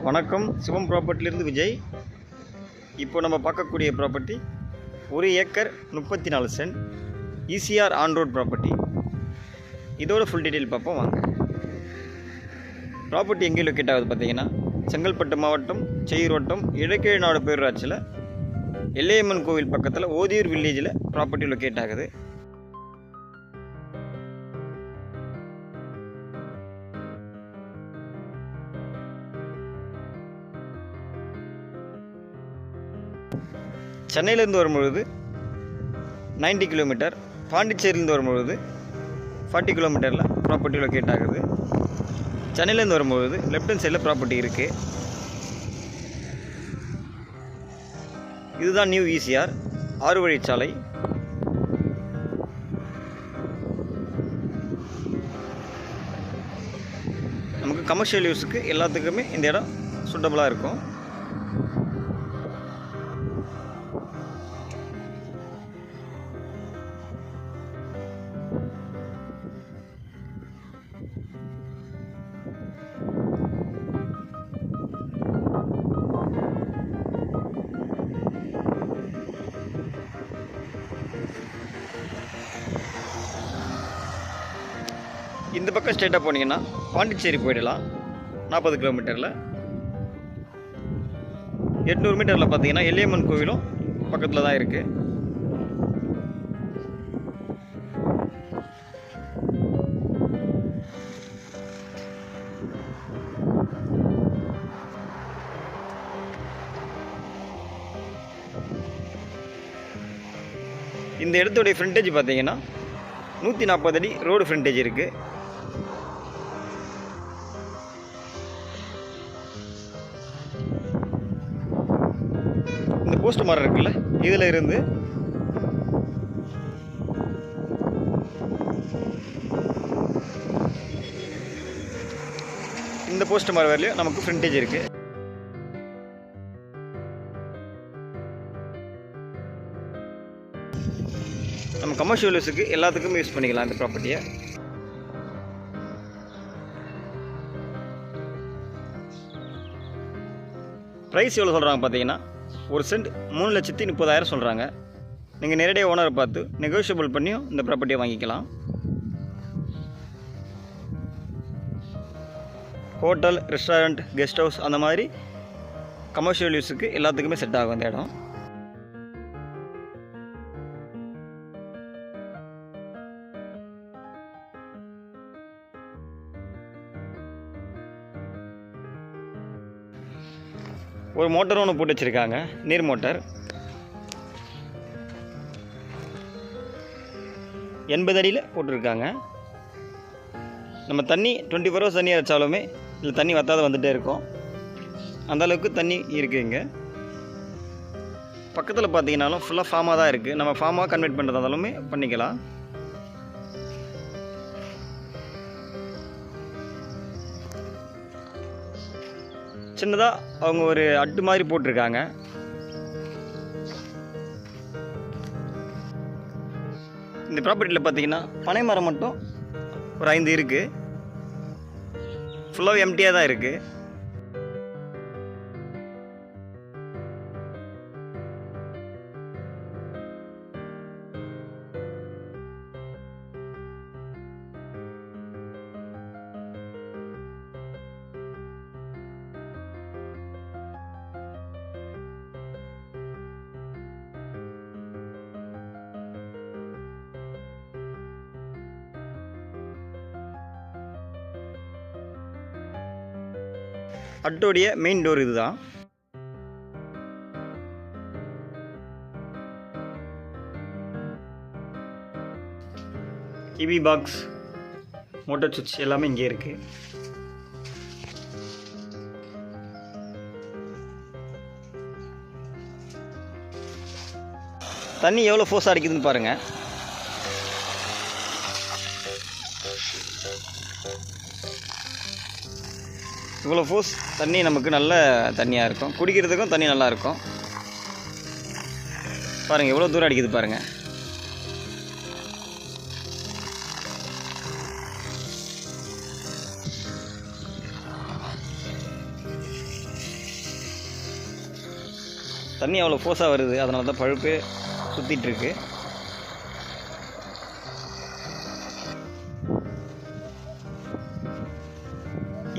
வணக்கம், சிவம் ப்ராப்பர்ட்டிலிருந்து விஜய். இப்போ நம்ம பார்க்கக்கூடிய property 1 acre 34 cent ECR on road property. இதோட ஃபுல் டீட்டெயில் பார்ப்போம் வாங்க. ப்ராப்பர்ட்டி எங்கே லொக்கேட் ஆகுது பார்த்தீங்கன்னா, செங்கல்பட்டு மாவட்டம் செய்யூர் வட்டம் இடைக்கேநாடு பேரூராட்சியில் எல்லையம்மன் கோவில் பக்கத்தில் ஓதியூர் வில்லேஜில் ப்ராப்பர்ட்டி லொக்கேட் ஆகுது. சென்னையிலேருந்து வரும்பொழுது 90 கிலோமீட்டர், பாண்டிச்சேரியிலேருந்து வரும்பொழுது 40 கிலோமீட்டரில் ப்ராப்பர்ட்டி லொக்கேட் ஆகுது. சென்னையிலேருந்து வரும்பொழுது லெஃப்ட் ஹேண்ட் சைடில் ப்ராப்பர்ட்டி இருக்குது. இதுதான் நியூ ஈசிஆர் 6 வழிச்சாலை. நமக்கு கமர்ஷியல் யூஸுக்கு எல்லாத்துக்குமே இந்த இடம் சூட்டபுளாக இருக்கும். இந்த பக்கம் ஸ்ட்ரெயிட்டாக போனீங்கன்னா பாண்டிச்சேரி போயிடலாம். 40 கிலோமீட்டரில் 800 மீட்டரில் பார்த்தீங்கன்னா எல்லையம்மன் கோவிலும் பக்கத்தில் தான் இருக்குது. இந்த இடத்துடைய ஃப்ரண்டேஜ் பார்த்தீங்கன்னா 140 அடி ரோடு ஃப்ரண்டேஜ் இருக்குது. இந்த போஸ்ட் மரம் இருக்குல்ல, இதில் இருந்து இந்த போஸ்ட் மரம் வரையிலும் நமக்கு ஃப்ரண்டேஜ் இருக்குது. நம்ம கமர்ஷியல் யூஸுக்கு எல்லாத்துக்கும் யூஸ் பண்ணிக்கலாம் இந்த ப்ராப்பர்ட்டியை. ப்ரைஸ் எவ்வளோ சொல்கிறாங்க பார்த்தீங்கன்னா, ஒரு சென்ட் 3,30,000 சொல்கிறாங்க. நீங்கள் நேரடியாக ஓனரை பார்த்து நெகோஷியபிள் பண்ணியும் இந்த ப்ராப்பர்ட்டியை வாங்கிக்கலாம். ஹோட்டல், ரெஸ்டாரண்ட், கெஸ்ட் ஹவுஸ் அந்த மாதிரி கமர்ஷியல் யூஸுக்கு எல்லாத்துக்குமே செட் ஆகும் இந்த இடம். ஒரு மோட்டர் ஒன்று போட்டு வச்சுருக்காங்க, நீர் மோட்டர். 80 அடியில் போட்டிருக்காங்க. நம்ம தண்ணி 24 ஹவர்ஸ் தண்ணி அரைச்சாலுமே இல்லை தண்ணி வற்றாத வந்துகிட்டே இருக்கும். அந்தளவுக்கு தண்ணி இருக்குது இங்கே. பக்கத்தில் பார்த்தீங்கன்னாலும் ஃபுல்லாக ஃபார்மாக தான் இருக்குது. நம்ம ஃபார்மாக கன்வெர்ட் பண்ணுறதா இருந்தாலுமே பண்ணிக்கலாம். சின்னதாக அவங்க ஒரு அட்டு மாதிரி போட்டிருக்காங்க. இந்த ப்ராப்பர்ட்டியில் பார்த்தீங்கன்னா பனை மரம் மட்டும் ஒரு 5 இருக்குது. ஃபுல்லாக எம்டியாக தான் இருக்குது. அட்டோடைய மெயின் டோர் இதுதான். டிவி பாக்ஸ், மோட்டர் சுவிட்ச் எல்லாமே இங்கே இருக்கு. தண்ணி எவ்வளோ ஃபோர்ஸாக அடிக்குதுன்னு பாருங்கள். இவ்வளோ ஃபோர்ஸ் தண்ணி நமக்கு நல்ல தண்ணியாக இருக்கும். குடிக்கிறதுக்கும் தண்ணி நல்லாயிருக்கும். பாருங்கள் எவ்வளோ தூரம் அடிக்குது பாருங்கள். தண்ணி அவ்வளோ ஃபோர்ஸாக வருது, அதனால தான் பழுப்பு சுற்றிட்டுருக்கு.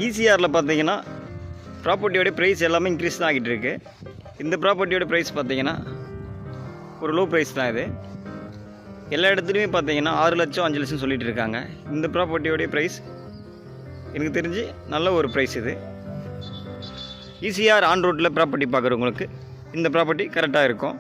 ஈசிஆரில் பார்த்தீங்கன்னா ப்ராப்பர்ட்டியோட ப்ரைஸ் எல்லாமே இன்க்ரீஸ் தான் ஆகிட்டு இருக்கு. இந்த ப்ராப்பர்ட்டியோட ப்ரைஸ் பார்த்தீங்கன்னா ஒரு லோ ப்ரைஸ் தான் இது. எல்லா இடத்துலையுமே பார்த்தீங்கன்னா 6 லட்சம் 5 லட்சம் சொல்லிட்டு இருக்காங்க. இந்த ப்ராப்பர்ட்டியோடைய ப்ரைஸ் எனக்கு தெரிஞ்சு நல்ல ஒரு ப்ரைஸ் இது. ஈசிஆர் ஆன் ரோட்டில் ப்ராப்பர்ட்டி பார்க்குறவங்களுக்கு இந்த ப்ராப்பர்ட்டி கரெக்டாக இருக்கும்.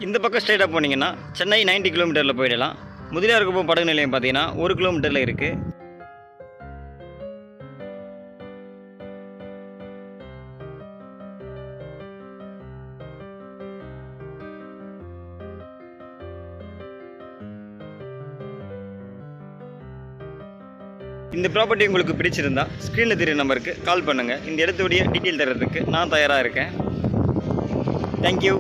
இந்த பக்கம் ஸ்ட்ரைட்டாக போனீங்கன்னா சென்னை 90 கிலோமீட்டரில் போயிடலாம். முதலியார்குப்பம் படகு நிலையம் பார்த்தீங்கன்னா 1 கிலோமீட்டரில் இருக்குது. இந்த ப்ராப்பர்ட்டி உங்களுக்கு பிடிச்சிருந்தா ஸ்க்ரீனில் தெரிய நம்பருக்கு கால் பண்ணுங்கள். இந்த இடத்துடைய டீட்டெயில் தர்றதுக்கு நான் தயாராக இருக்கேன். தேங்க்யூ.